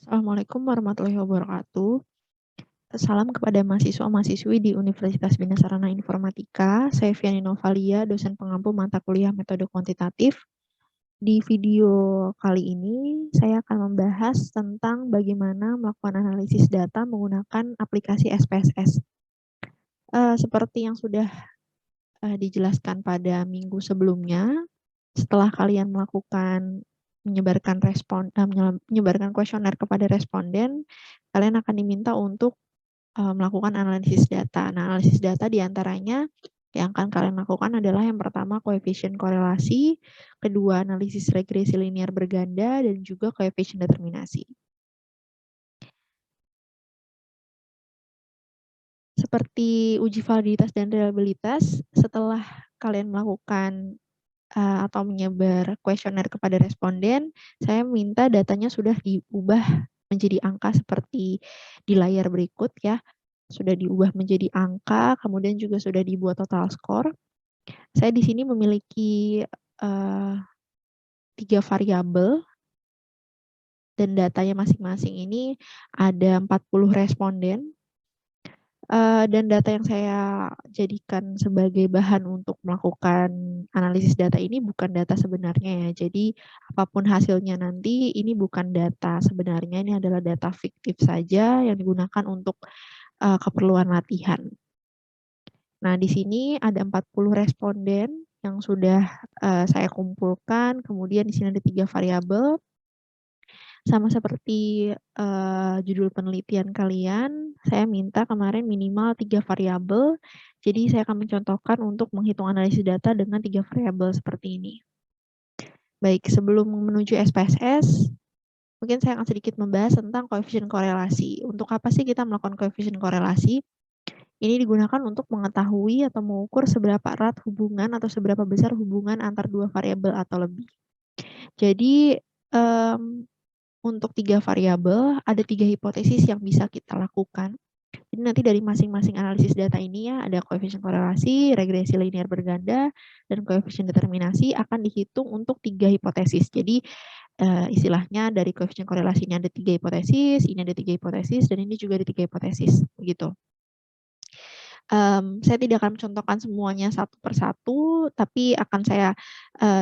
Assalamualaikum warahmatullahi wabarakatuh. Salam kepada mahasiswa-mahasiswi di Universitas Bina Sarana Informatika. Saya Viani Novalia, dosen pengampu mata kuliah metode kuantitatif. Di video kali ini, saya akan membahas tentang bagaimana melakukan analisis data menggunakan aplikasi SPSS. Seperti yang sudah dijelaskan pada minggu sebelumnya, setelah kalian menyebarkan kuesioner kepada responden, kalian akan diminta untuk melakukan analisis data. Nah, analisis data diantaranya yang akan kalian lakukan adalah yang pertama koefisien korelasi, kedua analisis regresi linear berganda, dan juga koefisien determinasi. Seperti uji validitas dan reliabilitas, setelah kalian melakukan atau menyebar kuesioner kepada responden, saya minta datanya sudah diubah menjadi angka seperti di layar berikut ya. Sudah diubah menjadi angka, kemudian juga sudah dibuat total skor. Saya di sini memiliki 3 variabel dan datanya masing-masing ini ada 40 responden. Dan data yang saya jadikan sebagai bahan untuk melakukan analisis data ini bukan data sebenarnya ya. Jadi apapun hasilnya nanti ini bukan data sebenarnya, ini adalah data fiktif saja yang digunakan untuk keperluan latihan. Nah, di sini ada 40 responden yang sudah saya kumpulkan, kemudian di sini ada 3 variabel. Sama seperti judul penelitian kalian, saya minta kemarin minimal 3 variabel. Jadi saya akan mencontohkan untuk menghitung analisis data dengan 3 variabel seperti ini. Baik, sebelum menuju SPSS, mungkin saya akan sedikit membahas tentang koefisien korelasi. Untuk apa sih kita melakukan koefisien korelasi? Ini digunakan untuk mengetahui atau mengukur seberapa erat hubungan atau seberapa besar hubungan antar dua variabel atau lebih. Jadi, untuk 3 variabel, ada 3 hipotesis yang bisa kita lakukan. Jadi nanti dari masing-masing analisis data ini ya, ada koefisien korelasi, regresi linear berganda, dan koefisien determinasi akan dihitung untuk 3 hipotesis. Jadi istilahnya dari koefisien korelasi ini ada 3 hipotesis, ini ada 3 hipotesis, dan ini juga ada 3 hipotesis. Begitu. Saya tidak akan mencontohkan semuanya satu persatu, tapi akan saya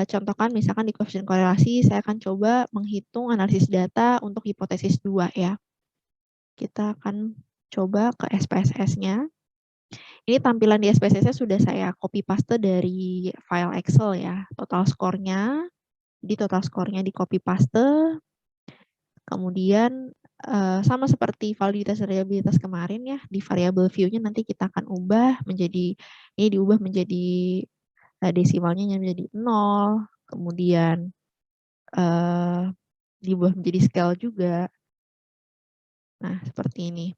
contohkan misalkan di koefisien korelasi, saya akan coba menghitung analisis data untuk hipotesis 2 ya. Kita akan coba ke SPSS-nya. Ini tampilan di SPSS-nya sudah saya copy paste dari file Excel ya, total skornya. Jadi total skornya di copy paste, kemudian sama seperti validitas dan reliabilitas kemarin ya, di variable view-nya nanti kita akan ubah menjadi, ini diubah menjadi desimalnya menjadi 0, kemudian diubah menjadi scale juga. Nah, seperti ini.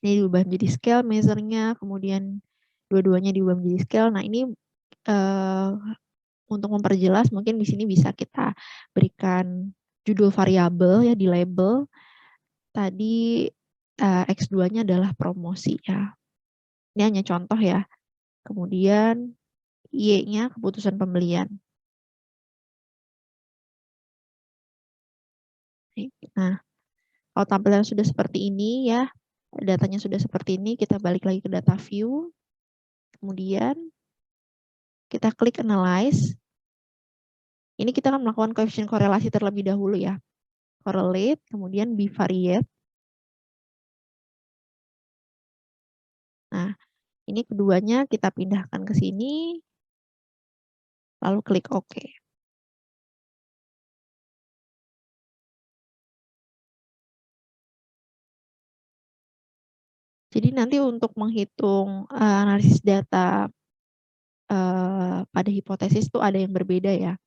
Ini diubah menjadi scale measure-nya, kemudian dua-duanya diubah menjadi scale. Nah, ini untuk memperjelas mungkin di sini bisa kita berikan judul variabel ya di label. Tadi X2-nya adalah promosi ya. Ini hanya contoh ya. Kemudian Y-nya keputusan pembelian. Nah, kalau tampilan sudah seperti ini ya, datanya sudah seperti ini, kita balik lagi ke data view. Kemudian kita klik analyze. Ini kita akan melakukan koefisien korelasi terlebih dahulu ya. Correlate, kemudian bivariate. Nah, ini keduanya kita pindahkan ke sini, lalu klik OK. Jadi nanti untuk menghitung analisis data pada hipotesis itu ada yang berbeda ya.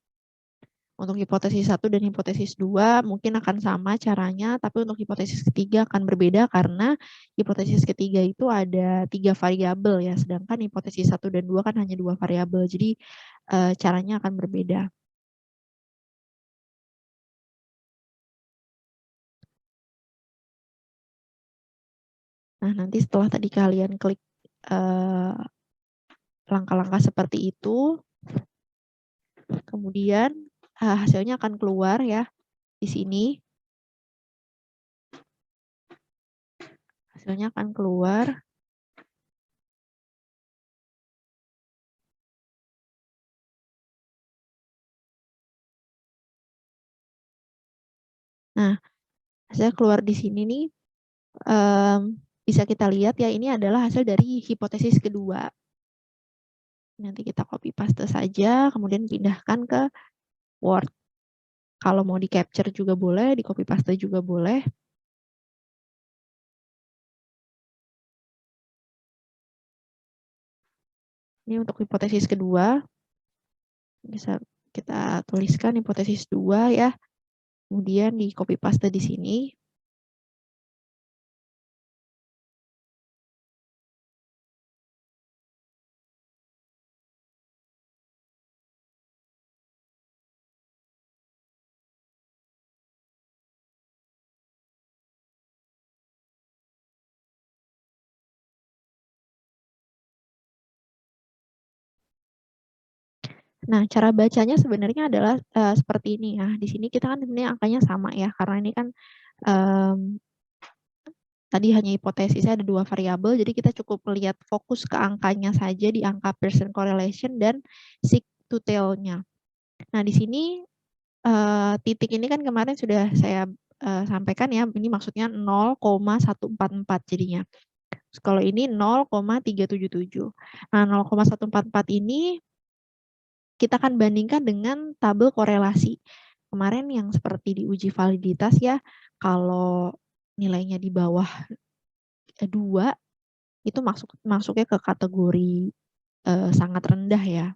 Untuk hipotesis 1 dan hipotesis 2 mungkin akan sama caranya, tapi untuk hipotesis ketiga akan berbeda karena hipotesis ketiga itu ada 3 variabel ya, sedangkan hipotesis 1 dan 2 kan hanya 2 variabel, jadi caranya akan berbeda. Nah, nanti setelah tadi kalian klik langkah-langkah seperti itu, kemudian hasilnya akan keluar ya di sini. Hasilnya akan keluar. Nah, hasilnya keluar di sini nih. Bisa kita lihat ya, ini adalah hasil dari hipotesis kedua. Nanti kita copy paste saja, kemudian pindahkan ke Word. Kalau mau di capture juga boleh, di copy paste juga boleh. Ini untuk hipotesis kedua. Bisa kita tuliskan hipotesis 2 ya. Kemudian di copy paste di sini. Nah, cara bacanya sebenarnya adalah seperti ini ya. Di sini kita kan ini angkanya sama ya, karena ini kan tadi hanya hipotesisnya ada 2 variabel, jadi kita cukup melihat fokus ke angkanya saja di angka Pearson correlation dan seek to tail-nya. Nah, di sini titik ini kan kemarin sudah saya sampaikan ya, ini maksudnya 0,144 jadinya. Terus kalau ini 0,377. Nah, 0,144 ini kita akan bandingkan dengan tabel korelasi. Kemarin yang seperti di uji validitas ya, kalau nilainya di bawah 2, itu masuknya ke kategori sangat rendah ya.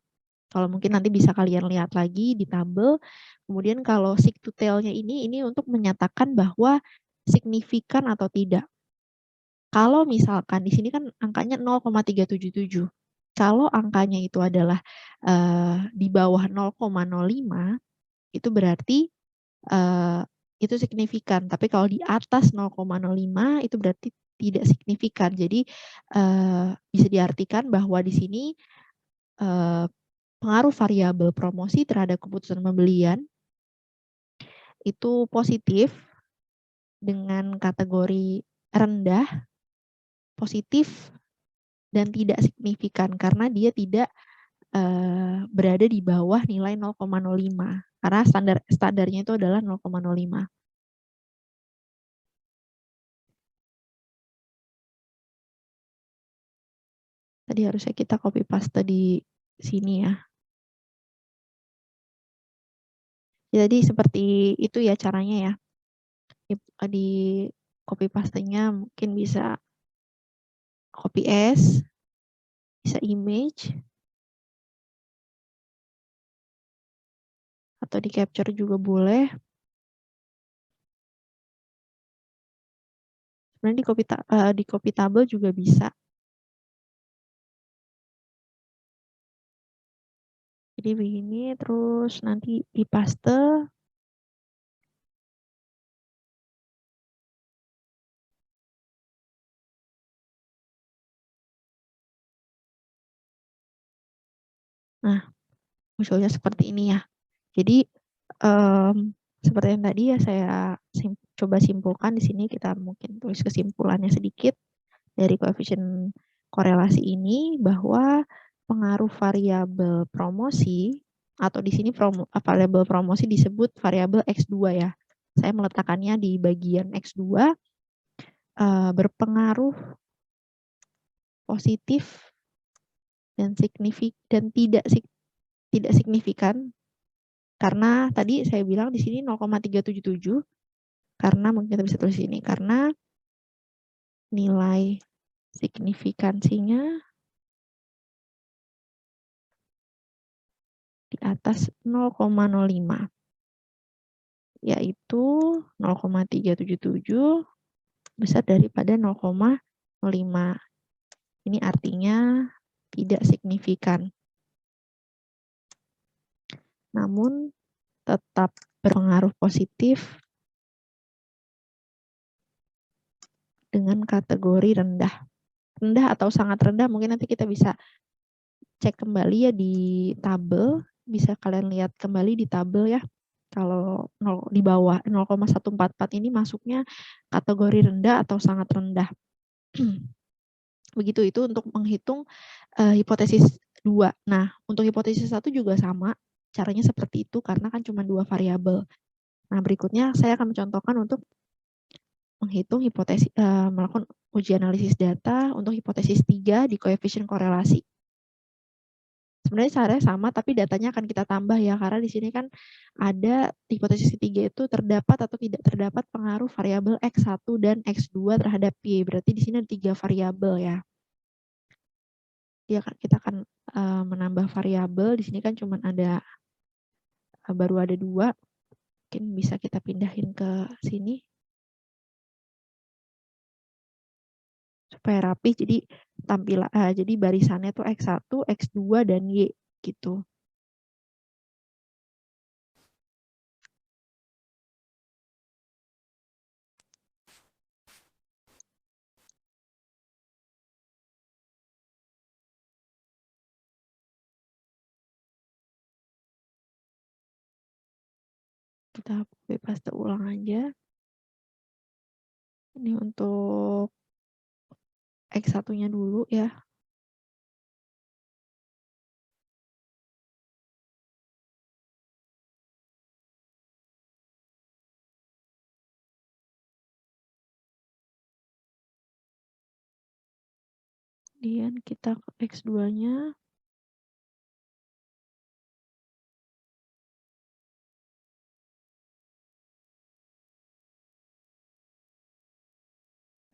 Kalau mungkin nanti bisa kalian lihat lagi di tabel. Kemudian kalau seek to tail-nya ini untuk menyatakan bahwa signifikan atau tidak. Kalau misalkan di sini kan angkanya 0,377. Kalau angkanya itu adalah di bawah 0,05, itu berarti itu signifikan. Tapi kalau di atas 0,05 itu berarti tidak signifikan. Jadi bisa diartikan bahwa di sini pengaruh variabel promosi terhadap keputusan pembelian itu positif dengan kategori rendah, positif, dan tidak signifikan karena dia tidak berada di bawah nilai 0,05 karena standarnya itu adalah 0,05. Tadi harusnya kita copy paste di sini ya. Jadi seperti itu ya caranya ya. Di copy paste-nya mungkin bisa copy as, bisa image, atau di capture juga boleh. Sebenarnya di copy tabel juga bisa. Jadi begini, terus nanti di paste. Nah, munculnya seperti ini ya. Jadi seperti yang tadi ya saya coba simpulkan di sini, kita mungkin tulis kesimpulannya sedikit dari koefisien korelasi ini bahwa pengaruh variabel promosi atau di sini variabel promosi disebut variabel X2 ya. Saya meletakkannya di bagian X2 berpengaruh positif dan tidak signifikan karena tadi saya bilang di sini 0,377 karena mungkin kita bisa tulis ini karena nilai signifikansinya di atas 0,05 yaitu 0,377 besar daripada 0,05. Ini artinya tidak signifikan. Namun tetap berpengaruh positif dengan kategori rendah. Rendah atau sangat rendah mungkin nanti kita bisa cek kembali ya di tabel. Bisa kalian lihat kembali di tabel ya. Kalau di bawah 0,144 ini masuknya kategori rendah atau sangat rendah. Begitu, itu untuk menghitung hipotesis 2. Nah, untuk hipotesis 1 juga sama, caranya seperti itu karena kan cuma 2 variabel. Nah, berikutnya saya akan mencontohkan untuk menghitung hipotesis, melakukan uji analisis data untuk hipotesis 3 di koefisien korelasi. Sebenarnya caranya sama, tapi datanya akan kita tambah ya, karena di sini kan ada hipotesis ketiga itu terdapat atau tidak terdapat pengaruh variabel X1 dan X2 terhadap Y. Berarti di sini ada 3 variabel ya. Kita akan menambah variabel, di sini kan cuma ada baru ada 2, mungkin bisa kita pindahin ke sini supaya rapi. Jadi jadi barisannya tuh X1, X2 dan Y gitu. Kita paste ulang aja. Ini untuk X1-nya dulu ya. Kemudian kita ke X2-nya.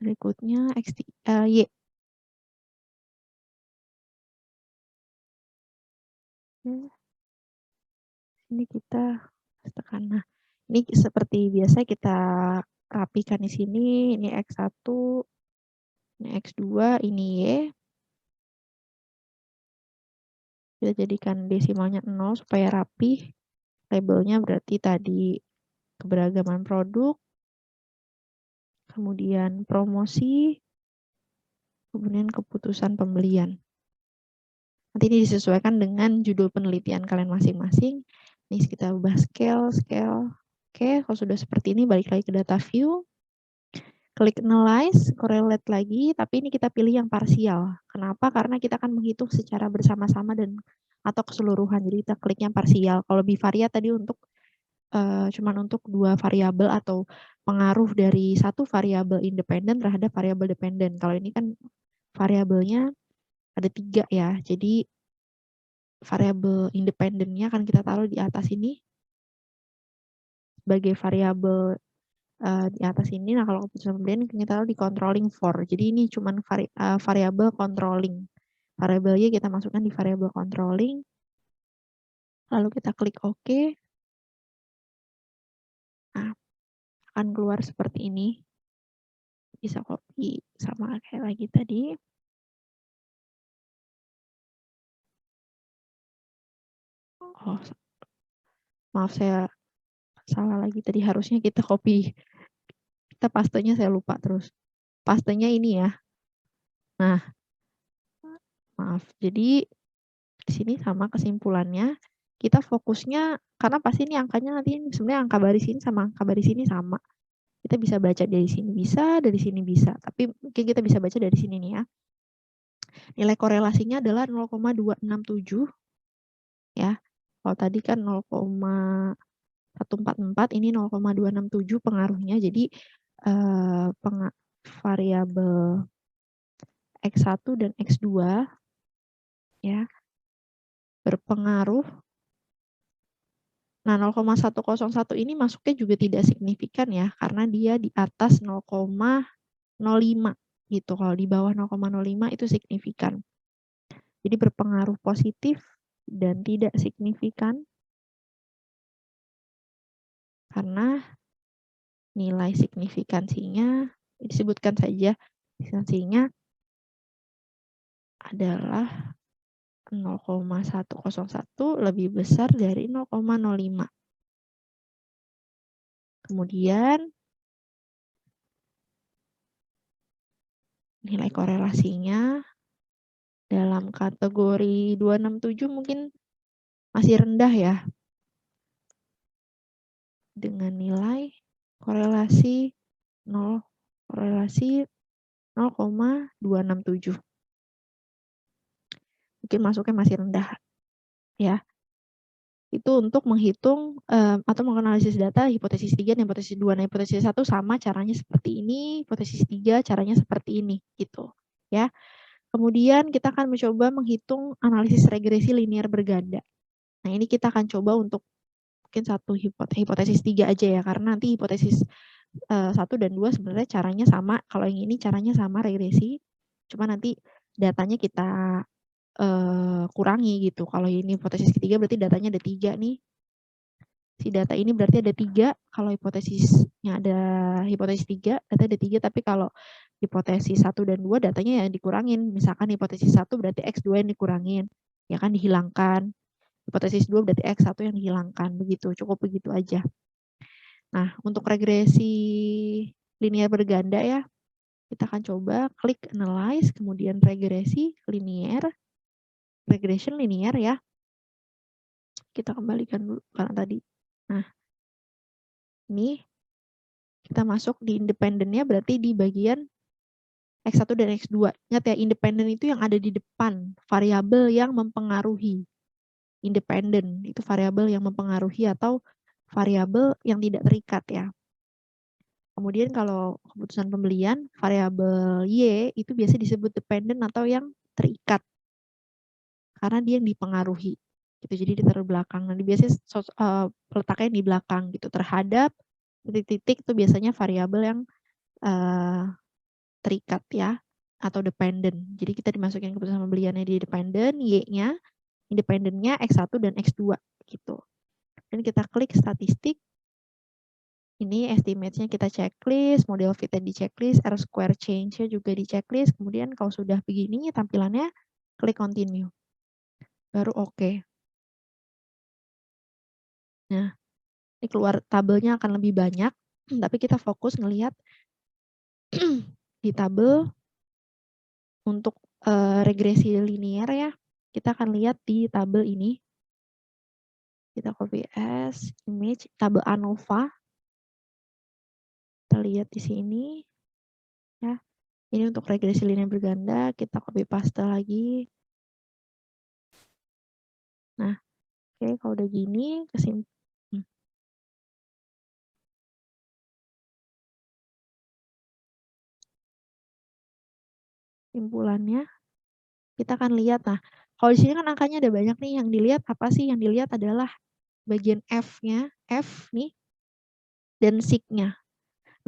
Berikutnya Y. Ini kita tekan. Nah, ini seperti biasa kita rapikan di sini. Ini X1, ini X2, ini Y. Kita jadikan desimalnya 0 supaya rapi. Labelnya berarti tadi keberagaman produk, kemudian promosi, kemudian keputusan pembelian. Nanti ini disesuaikan dengan judul penelitian kalian masing-masing. Ini kita ubah scale. Oke, kalau sudah seperti ini balik lagi ke data view. Klik analyze, correlate lagi, tapi ini kita pilih yang parsial. Kenapa? Karena kita akan menghitung secara bersama-sama dan atau keseluruhan. Jadi kita klik yang parsial. Kalau bivariat tadi untuk cuman untuk 2 variabel atau pengaruh dari satu variabel independen terhadap variabel dependen. Kalau ini kan variabelnya ada 3 ya. Jadi variabel independennya akan kita taruh di atas ini sebagai variabel di atas ini. Nah, kalau keputusan pembelian kita taruh di controlling for. Jadi ini cuma variabel controlling. Variabel Y kita masukkan di variabel controlling. Lalu kita klik OK. Nah, akan keluar seperti ini. Bisa copy sama kayak lagi tadi. Oh, maaf saya salah lagi tadi, harusnya kita copy. Kita pastenya saya lupa terus. Pastenya ini ya. Nah, maaf. Jadi di sini sama kesimpulannya. Kita fokusnya karena pasti ini angkanya nanti sebenarnya angka baris ini sama angka baris ini sama. Kita bisa baca dari sini bisa, dari sini bisa. Tapi mungkin kita bisa baca dari sini nih ya. Nilai korelasinya adalah 0,267 ya. Kalau tadi kan 0,144, ini 0,267 pengaruhnya. Jadi variabel X1 dan X2 ya berpengaruh. Nah, 0,101 ini masuknya juga tidak signifikan ya, karena dia di atas 0,05 gitu. Kalau di bawah 0,05 itu signifikan. Jadi berpengaruh positif dan tidak signifikan karena nilai signifikansinya disebutkan saja, signifikansinya adalah 0,101 lebih besar dari 0,05. Kemudian nilai korelasinya dalam kategori 267 mungkin masih rendah ya. Dengan nilai korelasi 0, korelasi 0,267. Mungkin masuknya masih rendah ya. Itu untuk menghitung atau menganalisis data hipotesis 3 dan hipotesis 2. Nah, hipotesis 1 sama caranya seperti ini, hipotesis 3 caranya seperti ini gitu ya. Kemudian kita akan mencoba menghitung analisis regresi linear berganda. Nah, ini kita akan coba untuk mungkin satu hipotesis 3 aja ya, karena nanti hipotesis 1 dan 2 sebenarnya caranya sama. Kalau yang ini caranya sama regresi, cuma nanti datanya kita kurangi gitu. Kalau ini hipotesis ketiga berarti datanya ada 3 nih. Si data ini berarti ada 3. Kalau hipotesisnya ada hipotesis 3, data ada 3. Tapi kalau hipotesis 1 dan 2 datanya yang dikurangin. Misalkan hipotesis 1 berarti X2 yang dikurangin. Ya kan dihilangkan. Hipotesis 2 berarti X1 yang dihilangkan. Begitu, cukup begitu aja. Nah, untuk regresi linear berganda ya, kita akan coba klik analyze, kemudian regresi linear, regression linear ya. Kita kembalikan dulu karena tadi. Nah, ini kita masuk di independennya berarti di bagian X1 dan X2. Ingat ya, independen itu yang ada di depan, variabel yang mempengaruhi. Independen itu variabel yang mempengaruhi atau variabel yang tidak terikat ya. Kemudian kalau keputusan pembelian, variabel Y itu biasa disebut dependent atau yang terikat. Karena dia yang dipengaruhi. Gitu, jadi ditaruh belakang. Nanti biasanya letaknya di belakang gitu. Terhadap titik-titik itu biasanya variabel yang terikat ya. Atau dependent. Jadi kita dimasukin keputusan pembeliannya di dependent, Y-nya, independennya X1 dan X2 gitu. Dan kita klik statistik. Ini estimate-nya kita checklist, model fit-nya di checklist, R-square change-nya juga di checklist. Kemudian kalau sudah begini tampilannya, klik continue. Baru oke. Nah, ini keluar tabelnya akan lebih banyak, tapi kita fokus ngelihat di tabel untuk regresi linear ya. Kita akan lihat di tabel ini. Kita copy as image, tabel ANOVA. Kita lihat di sini ya. Ini untuk regresi linear berganda, kita copy paste lagi. Nah, oke, kalau udah gini kesimpulannya kita akan lihat. Nah, kalau di sini kan angkanya ada banyak nih, yang dilihat apa sih? Yang dilihat adalah bagian F-nya, F nih, dan sig-nya.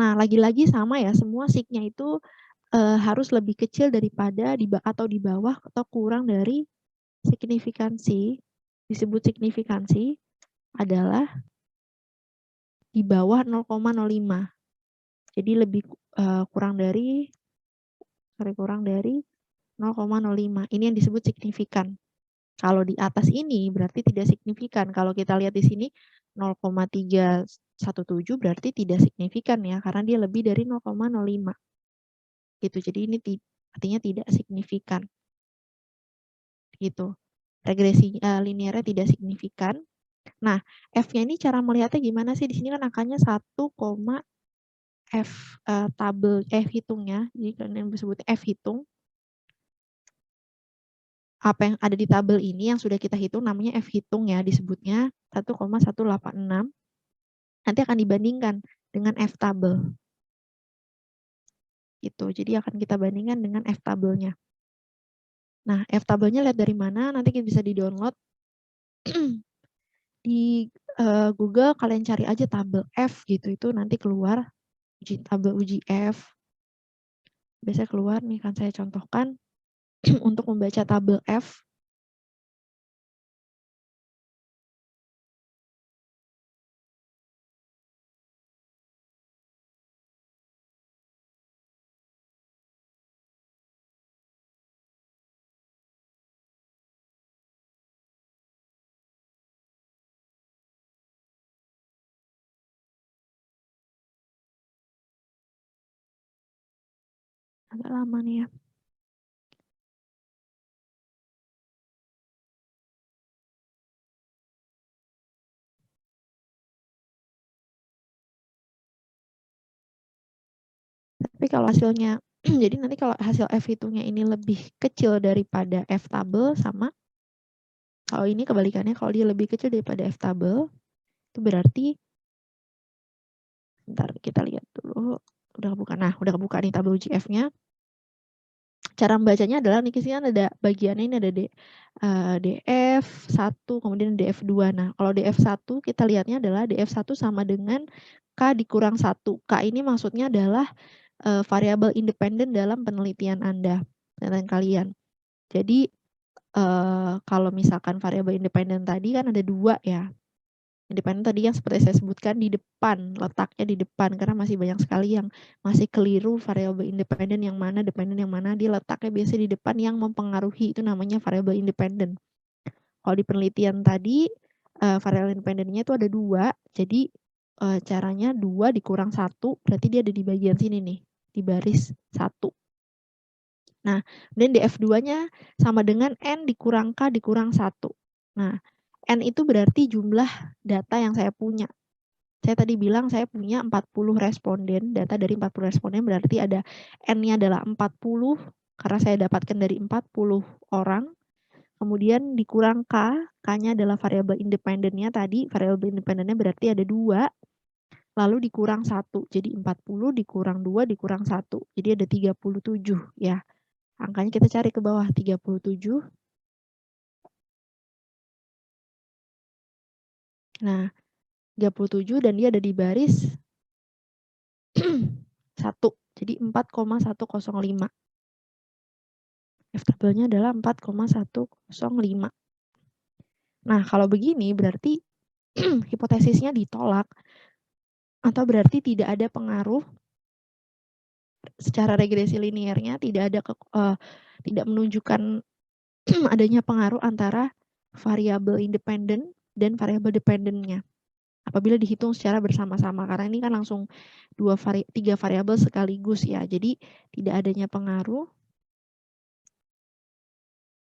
Nah, lagi-lagi sama ya, semua sig-nya itu harus lebih kecil daripada atau di bawah atau kurang dari signifikansi. Disebut signifikansi adalah di bawah 0,05. Jadi lebih kurang dari 0,05. Ini yang disebut signifikan. Kalau di atas ini berarti tidak signifikan. Kalau kita lihat di sini 0,317 berarti tidak signifikan ya, karena dia lebih dari 0,05. Gitu. Jadi ini artinya tidak signifikan. Gitu. Regresi linearnya tidak signifikan. Nah, F-nya ini cara melihatnya gimana sih? Di sini kan angkanya 1, F tabel F hitungnya. Jadi kan yang disebut F hitung. Apa yang ada di tabel ini yang sudah kita hitung namanya F hitung ya, disebutnya 1,186. Nanti akan dibandingkan dengan F tabel. Gitu. Jadi akan kita bandingkan dengan F tabelnya. Nah, F tabelnya lihat dari mana? Nanti kita bisa di-download. Di Google kalian cari aja tabel F gitu, itu nanti keluar tabel uji F. Biasanya keluar nih, kan saya contohkan untuk membaca tabel F. Agak lama nih ya. Tapi kalau hasilnya Jadi nanti kalau hasil F-hitungnya ini lebih kecil daripada F-tabel sama, kalau ini kebalikannya, kalau dia lebih kecil daripada F-tabel, itu berarti, bentar kita lihat dulu, udah kebuka. Nah, udah kebuka nih tabel uji F-nya. Cara membacanya adalah nih sini kan ada bagiannya ini ada DF1 kemudian DF2. Nah, kalau DF1 kita lihatnya adalah DF1 sama dengan K dikurang 1. K ini maksudnya adalah variabel independen dalam penelitian Anda, penelitian kalian. Jadi kalau misalkan variabel independen tadi kan ada 2 ya. Independen tadi yang seperti saya sebutkan di depan, letaknya di depan karena masih banyak sekali yang masih keliru variabel independen yang mana, dependen yang mana, dia letaknya biasanya di depan yang mempengaruhi, itu namanya variabel independen. Kalau di penelitian tadi variabel independennya itu ada 2, jadi caranya 2 dikurang 1, berarti dia ada di bagian sini nih, di baris 1. Nah, kemudian DF2-nya sama dengan N dikurang K dikurang 1. Nah, N itu berarti jumlah data yang saya punya. Saya tadi bilang saya punya 40 responden, data dari 40 responden berarti ada N-nya adalah 40, karena saya dapatkan dari 40 orang. Kemudian dikurang K, K-nya adalah variabel independennya tadi, variabel independennya berarti ada 2, lalu dikurang 1. Jadi 40 dikurang 2 dikurang 1. Jadi ada 37 ya. Angkanya kita cari ke bawah 37. Nah, 37 dan dia ada di baris 1. Jadi 4,105. F-tabelnya adalah 4,105. Nah, kalau begini berarti hipotesisnya ditolak atau berarti tidak ada pengaruh secara regresi linearnya, tidak menunjukkan adanya pengaruh antara variabel independen dan variabel dependennya apabila dihitung secara bersama-sama, karena ini kan langsung 3 variabel sekaligus ya, jadi tidak adanya pengaruh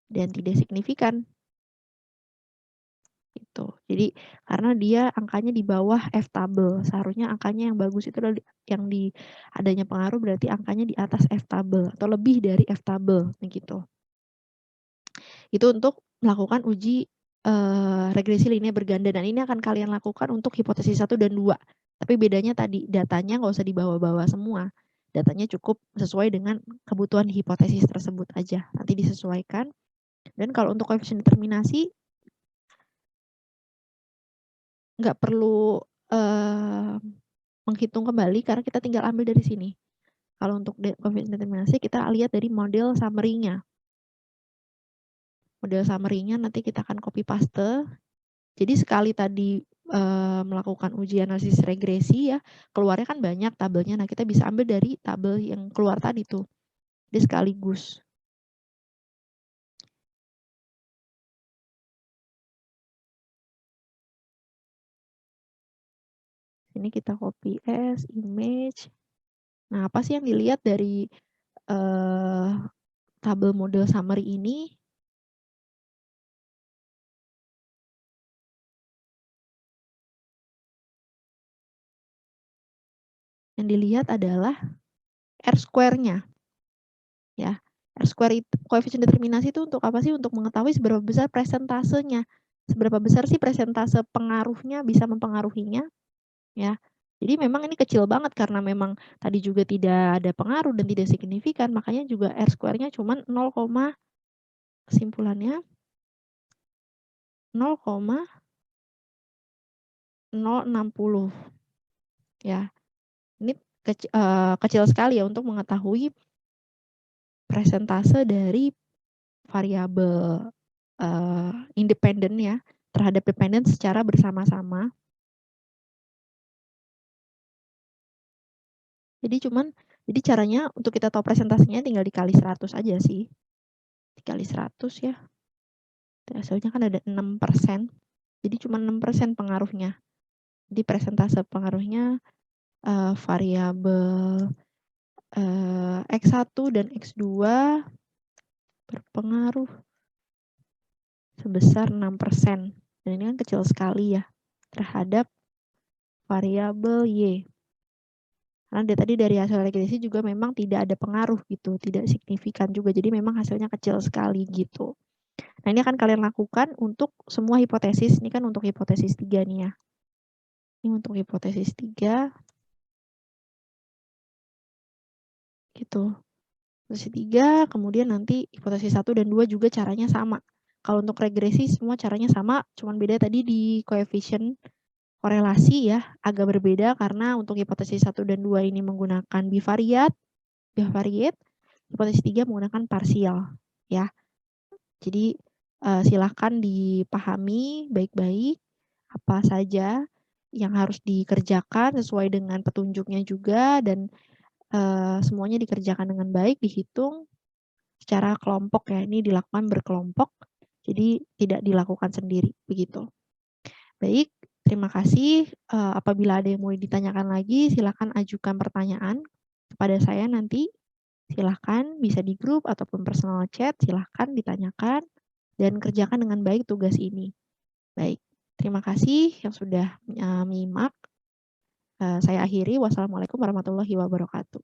dan tidak signifikan gitu. Jadi karena dia angkanya di bawah F-tabel, seharusnya angkanya yang bagus itu adalah yang di adanya pengaruh berarti angkanya di atas F-tabel atau lebih dari F-tabel gitu. Itu untuk melakukan uji regresi linear berganda, dan ini akan kalian lakukan untuk hipotesis 1 dan 2. Tapi bedanya tadi, datanya nggak usah dibawa-bawa semua. Datanya cukup sesuai dengan kebutuhan hipotesis tersebut aja. Nanti disesuaikan. Dan kalau untuk koefisien determinasi, nggak perlu menghitung kembali karena kita tinggal ambil dari sini. Kalau untuk koefisien determinasi, kita lihat dari model summary-nya. Model summary-nya nanti kita akan copy paste. Jadi sekali tadi melakukan uji analisis regresi ya, keluarnya kan banyak tabelnya. Nah, kita bisa ambil dari tabel yang keluar tadi tuh. Dia sekaligus. Ini kita copy as image. Nah, apa sih yang dilihat dari tabel model summary ini? Yang dilihat adalah R-square-nya. Ya, R-square itu koefisien determinasi itu untuk apa sih? Untuk mengetahui seberapa besar presentasenya. Seberapa besar sih presentase pengaruhnya bisa mempengaruhinya, ya. Jadi memang ini kecil banget karena memang tadi juga tidak ada pengaruh dan tidak signifikan, makanya juga R-square-nya cuma 0, kesimpulannya 0,060 ya. Ini kecil sekali ya untuk mengetahui presentase dari variabel independen ya terhadap dependen secara bersama-sama. Jadi caranya untuk kita tahu presentasinya tinggal dikali 100 aja sih. Dikali 100 ya. Hasilnya kan ada 6%. Jadi cuma 6% pengaruhnya. Jadi presentase pengaruhnya variabel X1 dan X2 berpengaruh sebesar 6%. Dan ini kan kecil sekali ya terhadap variabel Y. Karena tadi dari hasil regresi juga memang tidak ada pengaruh gitu, tidak signifikan juga. Jadi memang hasilnya kecil sekali gitu. Nah, ini akan kalian lakukan untuk semua hipotesis. Ini kan untuk hipotesis 3 nih ya. Ini untuk hipotesis 3. Gitu. Hipotesis 3, kemudian nanti hipotesis 1 dan 2 juga caranya sama. Kalau untuk regresi semua caranya sama, cuman beda tadi di koefisien korelasi ya, agak berbeda karena untuk hipotesis 1 dan 2 ini menggunakan bivariate, hipotesis 3 menggunakan parsial ya. Jadi silahkan dipahami baik-baik apa saja yang harus dikerjakan sesuai dengan petunjuknya juga, dan semuanya dikerjakan dengan baik, dihitung secara kelompok ya. Ini dilakukan berkelompok, jadi tidak dilakukan sendiri begitu. Baik, terima kasih. Apabila ada yang mau ditanyakan lagi, silakan ajukan pertanyaan kepada saya nanti. Silahkan bisa di grup ataupun personal chat, silahkan ditanyakan dan kerjakan dengan baik tugas ini. Baik, terima kasih yang sudah menyimak. Saya akhiri. Wassalamualaikum warahmatullahi wabarakatuh.